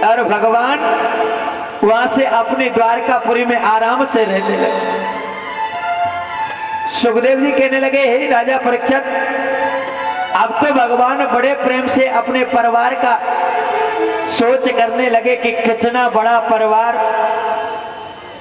और भगवान वहां से अपने द्वारकापुरी में आराम से रहने लगे। सुखदेव जी कहने लगे, हे राजा परीक्षित, अब तो भगवान बड़े प्रेम से अपने परिवार का सोच करने लगे कि कितना बड़ा परिवार,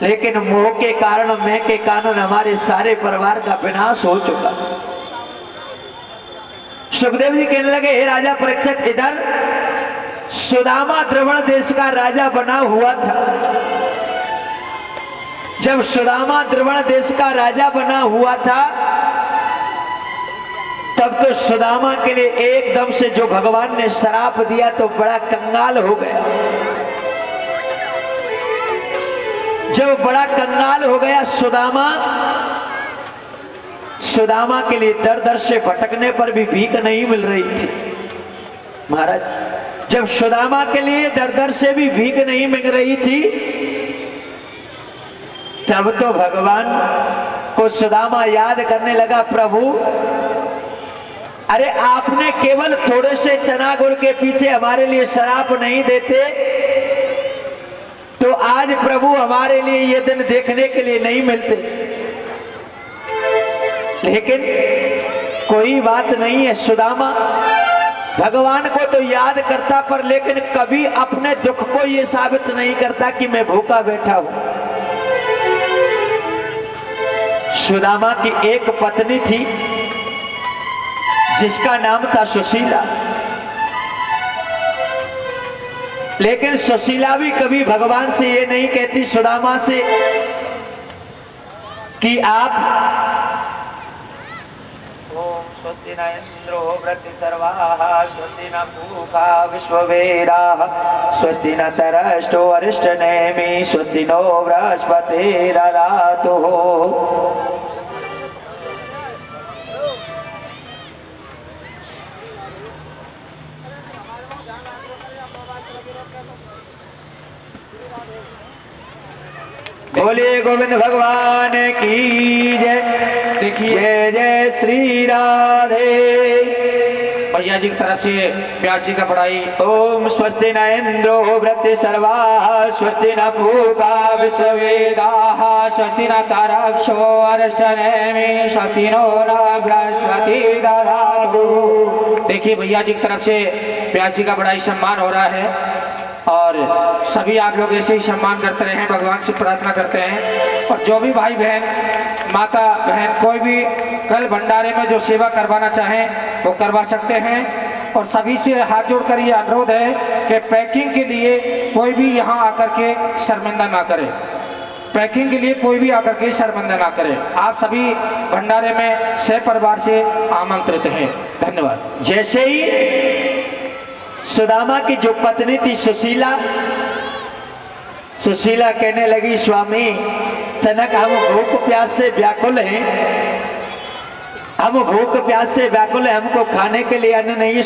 लेकिन मोह के कारण, मैं के कारण हमारे सारे परिवार का विनाश हो चुका। सुखदेव जी कहने लगे, हे राजा परीक्षित, इधर सुदामा द्रवण देश का राजा बना हुआ था। जब सुदामा द्रवण देश का राजा बना हुआ था, तब तो सुदामा के लिए एकदम से जो भगवान ने श्राप दिया तो बड़ा कंगाल हो गया। जब बड़ा कंगाल हो गया सुदामा के लिए दर दर से भटकने पर भी भीख नहीं मिल रही थी। महाराज, जब सुदामा के लिए दर दर से भी भीख नहीं मिल रही थी, तब तो भगवान को सुदामा याद करने लगा, प्रभु अरे आपने केवल थोड़े से चना गुड़ के पीछे हमारे लिए शराब नहीं देते तो आज प्रभु हमारे लिए ये दिन देखने के लिए नहीं मिलते। लेकिन कोई बात नहीं है, सुदामा भगवान को तो याद करता, पर लेकिन कभी अपने दुख को ये साबित नहीं करता कि मैं भूखा बैठा हूं। सुदामा की एक पत्नी थी जिसका नाम था सुशीला, लेकिन सुशीला भी कभी भगवान से ये नहीं कहती सुदामा से कि आप ओम स्वस्ति न इंद्रो वृत्ति सर्वाः स्वस्ति न पूषा विश्ववेदाः स्वस्ति न तरष्टो अरिष्टनेमि स्वस्ति नो बृहस्पतिर्दधातु। बोलिए गोविंद भगवान की जय। देखिए, जय जय श्री राधे। भैया जी की तरफ से प्यास जी का पढ़ाई। ओम स्वस्ति न इंद्रो वृत्ति सर्वाः स्वस्ति न पूषा विश्ववेदाः स्वस्ति न तारक्षो अरिष्टनेमि स्वस्ति नो बृहस्पतिर्दधातु। देखिए, भैया जी की तरफ से प्यास जी का बड़ा ही सम्मान हो रहा है और सभी आप लोग ऐसे ही सम्मान करते रहे, भगवान से प्रार्थना करते हैं। और जो भी भाई बहन, माता बहन, कोई भी कल भंडारे में जो सेवा करवाना चाहें वो करवा सकते हैं। और सभी से हाथ जोड़कर ये अनुरोध है कि पैकिंग के लिए कोई भी यहाँ आकर के शर्मिंदा ना करे। पैकिंग के लिए कोई भी आकर के शर्मिंदा ना करे। आप सभी भंडारे में सहपरिवार से आमंत्रित हैं। धन्यवाद। जैसे ही सुदामा की जो पत्नी थी सुशीला कहने लगी, स्वामी तनक हम भूख प्यास से व्याकुल हैं, हम भूख प्यास से व्याकुल हैं, हमको खाने के लिए अन्न नहीं है।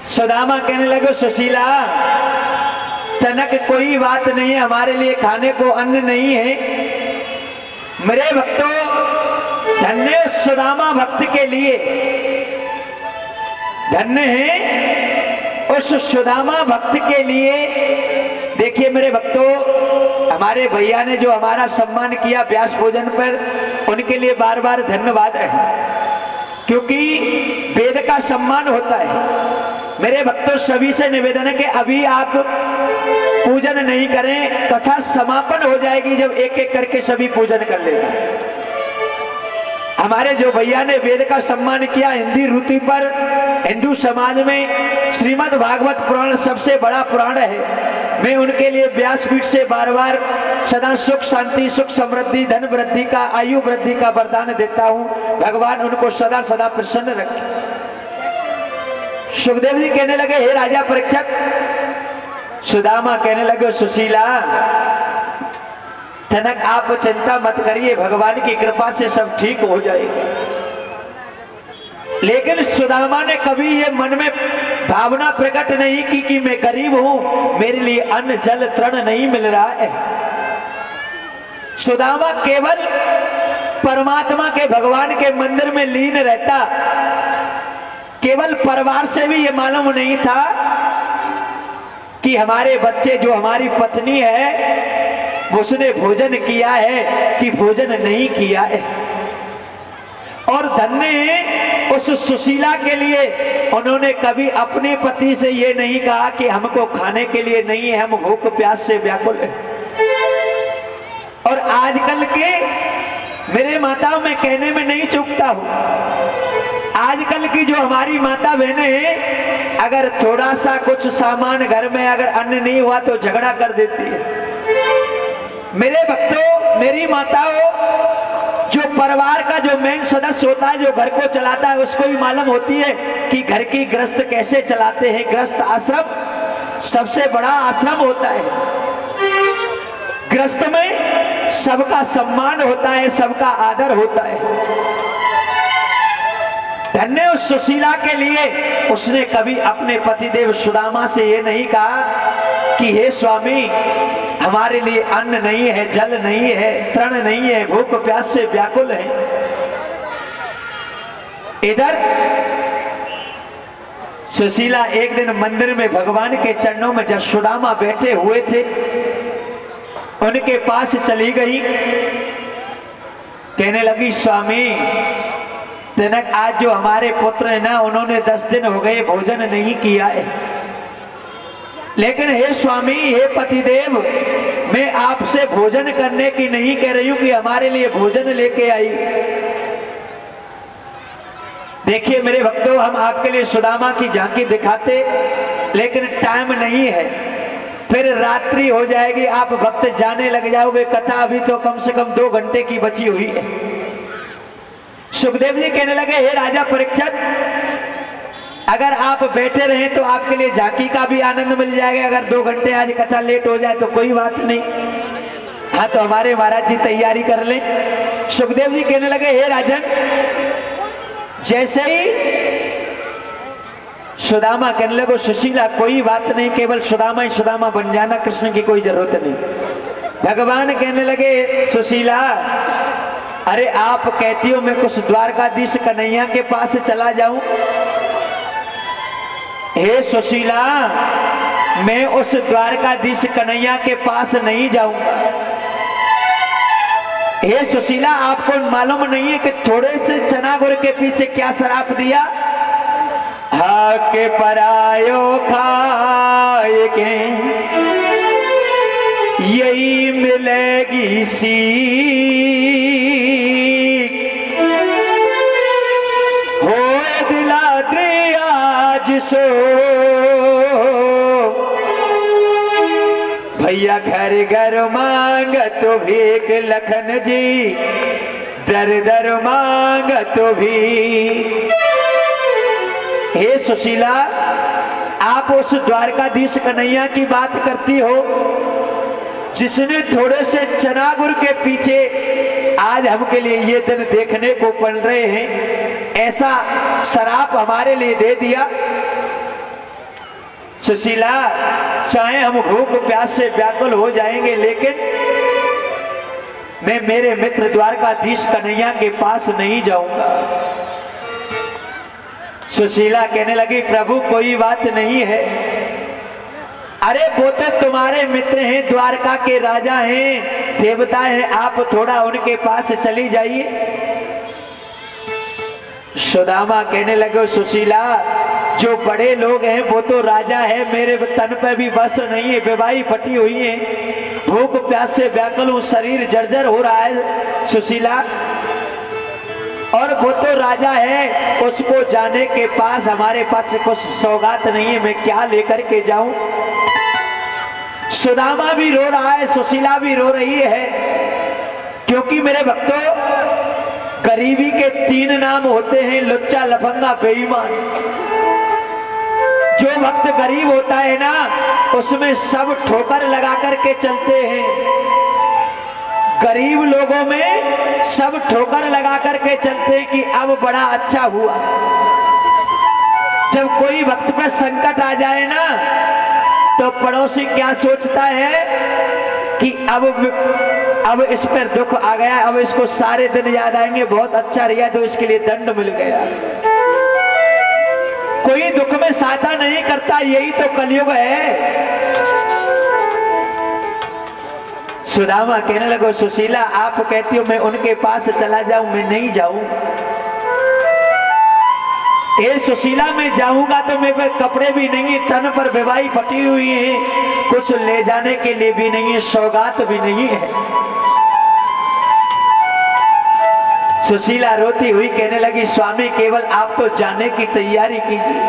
सुदामा कहने लगे, सुशीला तनक कोई बात नहीं है, हमारे लिए खाने को अन्न नहीं है। मेरे भक्तों, धन्य सुदामा भक्त के लिए, धन्य है उस सुदामा भक्त के लिए। देखिए मेरे भक्तों, हमारे भैया ने जो हमारा सम्मान किया व्यास भोजन पर, उनके लिए बार बार धन्यवाद है, क्योंकि वेद का सम्मान होता है। मेरे भक्तों, सभी से निवेदन है कि अभी आप पूजन नहीं करें, कथा समापन हो जाएगी जब एक एक करके सभी पूजन कर लेंगे। हमारे जो भैया ने वेद का सम्मान किया, हिंदी ऋतु पर हिंदू समाज में श्रीमद् भागवत पुराण सबसे बड़ा पुराण है। मैं उनके लिए व्यासपीठ से बार बार सदा सुख शांति, सुख समृद्धि, धन वृद्धि का, आयु वृद्धि का वरदान देता हूँ। भगवान उनको सदा सदा प्रसन्न रखे। सुखदेव जी कहने लगे, हे राजा परीक्षित। सुदामा कहने लगे, सुशीला जनक आप चिंता मत करिए, भगवान की कृपा से सब ठीक हो जाएगा। लेकिन सुदामा ने कभी ये मन में भावना प्रकट नहीं की कि मैं गरीब हूं, मेरे लिए अन्न जल तृण नहीं मिल रहा है। सुदामा केवल परमात्मा के, भगवान के मंदिर में लीन रहता, केवल परिवार से भी ये मालूम नहीं था कि हमारे बच्चे, जो हमारी पत्नी है, उसने भोजन किया है कि भोजन नहीं किया है। और धन्य उस सुशीला के लिए उन्होंने कभी अपने पति से ये नहीं कहा कि हमको खाने के लिए नहीं है, हम भूख प्यास से व्याकुल हैं। और आजकल के मेरे माताओं में कहने में नहीं चूकता हूं, आजकल की जो हमारी माता बहनें हैं, अगर थोड़ा सा कुछ सामान घर में अगर अन्न नहीं हुआ तो झगड़ा कर देती है। मेरे भक्तों, मेरी माताओं, जो परिवार का जो मेन सदस्य होता है, जो घर को चलाता है, उसको भी मालूम होती है कि घर की गृहस्थ कैसे चलाते हैं। गृहस्थ आश्रम सबसे बड़ा आश्रम होता है। गृहस्थ में सबका सम्मान होता है, सबका आदर होता है। धन्य उस सुशीला के लिए उसने कभी अपने पतिदेव सुदामा से ये नहीं कहा कि हे स्वामी, हमारे लिए अन्न नहीं है, जल नहीं है, तृण नहीं है, भूख प्यास से व्याकुल है। इधर सुशीला एक दिन मंदिर में भगवान के चरणों में जब सुदामा बैठे हुए थे, उनके पास चली गई, कहने लगी, स्वामी जनक, आज जो हमारे पुत्र है ना, उन्होंने 10 दिन हो गए भोजन नहीं किया है। लेकिन हे स्वामी, हे पतिदेव, मैं आपसे भोजन करने की नहीं कह रही हूं कि हमारे लिए भोजन लेके आई। देखिए मेरे भक्तों, हम आपके लिए सुदामा की झांकी दिखाते, लेकिन टाइम नहीं है, फिर रात्रि हो जाएगी, आप भक्त जाने लग जाओगे। कथा अभी तो कम से कम 2 घंटे की बची हुई है। सुखदेव जी कहने लगे, हे राजा परीक्षित, अगर आप बैठे रहे तो आपके लिए झांकी का भी आनंद मिल जाएगा। अगर 2 घंटे आज कथा लेट हो जाए तो कोई बात नहीं। हाँ, तो हमारे महाराज जी तैयारी कर लें। सुखदेव जी कहने लगे, हे राजन, जैसे ही सुदामा कहने लगे, सुशीला कोई बात नहीं, केवल सुदामा ही सुदामा बन जाना, कृष्ण की कोई जरूरत नहीं। भगवान कहने लगे, सुशीला, अरे आप कहती हो मैं कुछ द्वारकाधीश कन्हैया के पास चला जाऊं। हे सुशीला, मैं उस द्वारकाधीश कन्हैया के पास नहीं जाऊंगा। हे सुशीला, आपको मालूम नहीं है कि थोड़े से चना गुड़ के पीछे क्या शराप दिया? हक परायो खाए के यही मिलेगी सीख, हो दिलाद्री आज सो भैया घर घर मांग तो भीख, लखन जी दर दर मांग तो भी। हे सुशीला, आप उस द्वारकाधीश कन्हैया की बात करती हो जिसने थोड़े से चना गुड़ के पीछे आज हमके लिए ये दिन देखने को पड़ रहे हैं, ऐसा शराप हमारे लिए दे दिया। सुशीला, चाहे हम भूख प्यास से व्याकुल हो जाएंगे, लेकिन मैं मेरे मित्र द्वारकाधीश कन्हैया के पास नहीं जाऊंगा। सुशीला कहने लगी, प्रभु कोई बात नहीं है, अरे वो तो तुम्हारे मित्र हैं, द्वारका के राजा हैं, देवता हैं, आप थोड़ा उनके पास चली जाइए। सुदामा कहने लगे, सुशीला, जो बड़े लोग हैं वो तो राजा है, मेरे तन पे भी वस्त्र नहीं है, विवाही फटी हुई है, भूख प्यास से व्याकुल हूं, शरीर जर्जर हो रहा है सुशीला, और वो तो राजा है, उसको जाने के पास हमारे पास कुछ सौगात नहीं है, मैं क्या लेकर के जाऊं। सुदामा भी रो रहा है, सुशीला भी रो रही है, क्योंकि मेरे भक्तों, गरीबी के 3 नाम होते हैं, लुच्चा, लफंगा, बेईमान। जो भक्त गरीब होता है ना, उसमें सब ठोकर लगा करके चलते हैं। गरीब लोगों में सब ठोकर लगा करके चलते हैं कि अब बड़ा अच्छा हुआ। जब कोई भक्त पर संकट आ जाए ना, तो पड़ोसी क्या सोचता है कि अब इस पर दुख आ गया, अब इसको सारे दिन याद आएंगे, बहुत अच्छा रिया तो इसके लिए दंड मिल गया। में साधा नहीं करता, यही तो कलयुग है। सुदामा कहने लगो, सुशीला आप कहती हो मैं उनके पास चला जाऊं, मैं नहीं जाऊं। ए सुशीला मैं जाऊंगा तो मेरे पर कपड़े भी नहीं, तन पर बेवाई फटी हुई है, कुछ ले जाने के लिए भी नहीं है, सौगात भी नहीं है। सुशीला रोती हुई कहने लगी, स्वामी केवल आप तो जाने की तैयारी कीजिए,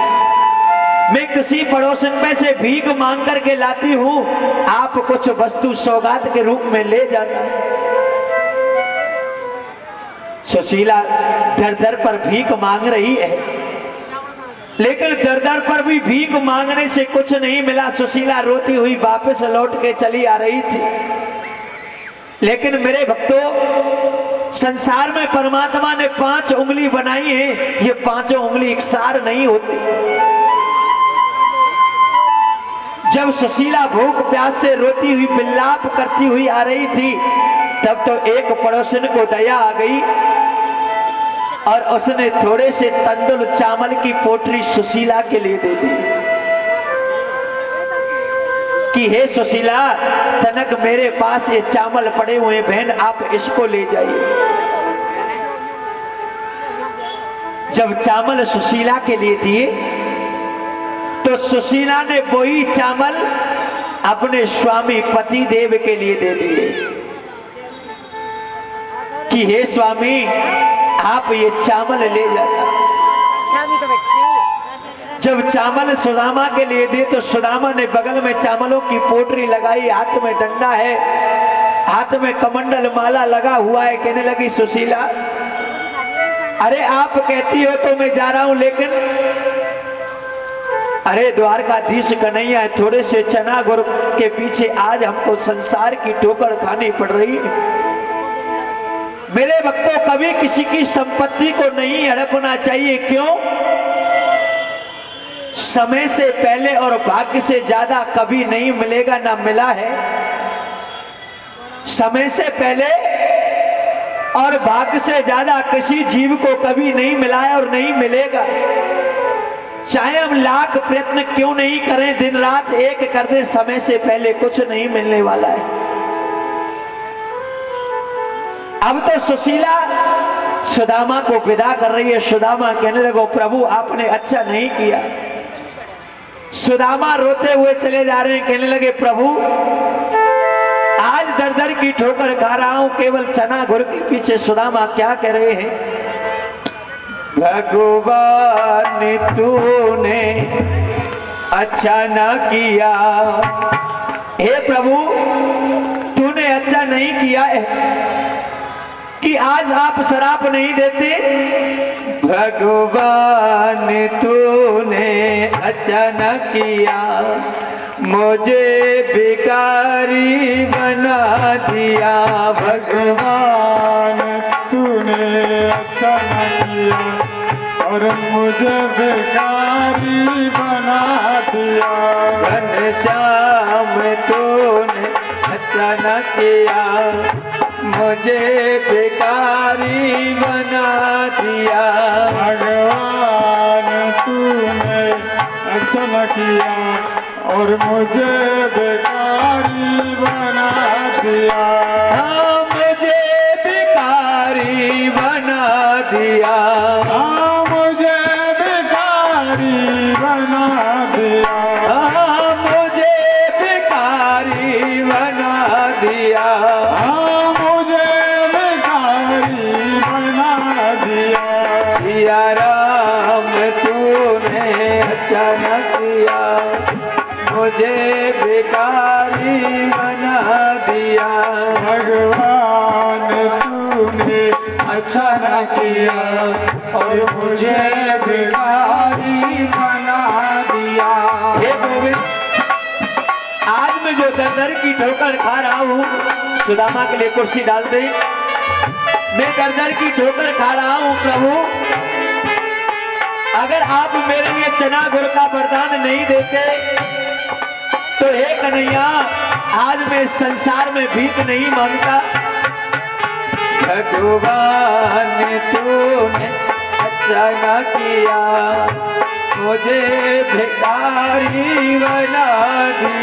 मैं किसी पड़ोसन में से भीख मांग करके लाती हूं, आप कुछ वस्तु सौगात के रूप में ले जाना। सुशीला दर दर पर भीख मांग रही है, लेकिन दर दर पर भी भीख मांगने से कुछ नहीं मिला। सुशीला रोती हुई वापस लौट के चली आ रही थी। लेकिन मेरे भक्तों, संसार में परमात्मा ने 5 उंगली बनाई है, ये 5 उंगली एकसार नहीं होती। जब सुशीला भूख प्यास से रोती हुई विलाप करती हुई आ रही थी, तब तो एक पड़ोसन को दया आ गई और उसने थोड़े से तंदुल चावल की पोटली सुशीला के लिए दे दी कि हे सुशीला, तनक मेरे पास ये चावल पड़े हुए बहन, आप इसको ले जाइए। जब चावल सुशीला के लिए दिए तो सुशीला ने वही चावल अपने स्वामी पति देव के लिए दे दिए कि हे स्वामी आप ये चावल ले जाना। जब चावल सुदामा के लिए दिए तो सुदामा ने बगल में चावलों की पोटली लगाई, हाथ में डंडा है, हाथ में कमंडल माला लगा हुआ है। कहने लगी, सुशीला अरे आप कहती हो तो मैं जा रहा हूं, लेकिन अरे द्वारकाधीश कन्हैया है, थोड़े से चना गुड़ के पीछे आज हमको संसार की ठोकर खानी पड़ रही है। मेरे भक्तों, कभी किसी की संपत्ति को नहीं हड़पना चाहिए। क्यों? समय से पहले और भाग्य से ज्यादा कभी नहीं मिलेगा, ना मिला है। समय से पहले और भाग्य से ज्यादा किसी जीव को कभी नहीं मिला है और नहीं मिलेगा। चाहे हम लाख प्रयत्न क्यों नहीं करें, दिन रात एक कर दें, समय से पहले कुछ नहीं मिलने वाला है। अब तो सुशीला सुदामा को विदा कर रही है। सुदामा कहने लगो, प्रभु आपने अच्छा नहीं किया। सुदामा रोते हुए चले जा रहे हैं, कहने लगे, प्रभु आज दर दर की ठोकर खा रहा हूं केवल चना गुड़ के पीछे। सुदामा क्या कह रहे हैं, भगवान तूने अच्छा न किया, हे प्रभु तूने अच्छा नहीं किया है कि आज आप शराप नहीं देते। भगवान तूने अच्छा न किया, मुझे भिखारी बना दिया। भगवान तूने अच्छा न किया और मुझे भिखारी बना दिया। घनश्याम तूने अच्छा न किया, मुझे भिखारी बना दिया। भगवान तूने अच्छा न किया और मुझे भिखारी बना दिया। हाँ मुझे भिखारी बना दिया। हाँ मुझे भिखारी बना दिया। हाँ मुझे भिखारी बना दिया। हाँ मुझे भिखारी बना दिया। सिया राम तूने अच्छा न किया, मुझे भिखारी बना दिया। भगवान तूने अच्छा न किया और मुझे भिखारी बना दिया। हे गोविंद, आज मैं जो दर की ठोकर खा रहा हूँ, सुदामा के लिए कुर्सी डाल दे। मैं दर की ठोकर खा रहा हूँ प्रभु, अगर आप मेरे लिए चना गुड़ का वरदान नहीं देते तो हे कन्हैया आज मैं संसार में भीख नहीं मांगता। भगवान तूने अच्छा न किया, मुझे भिखारी बना दिया।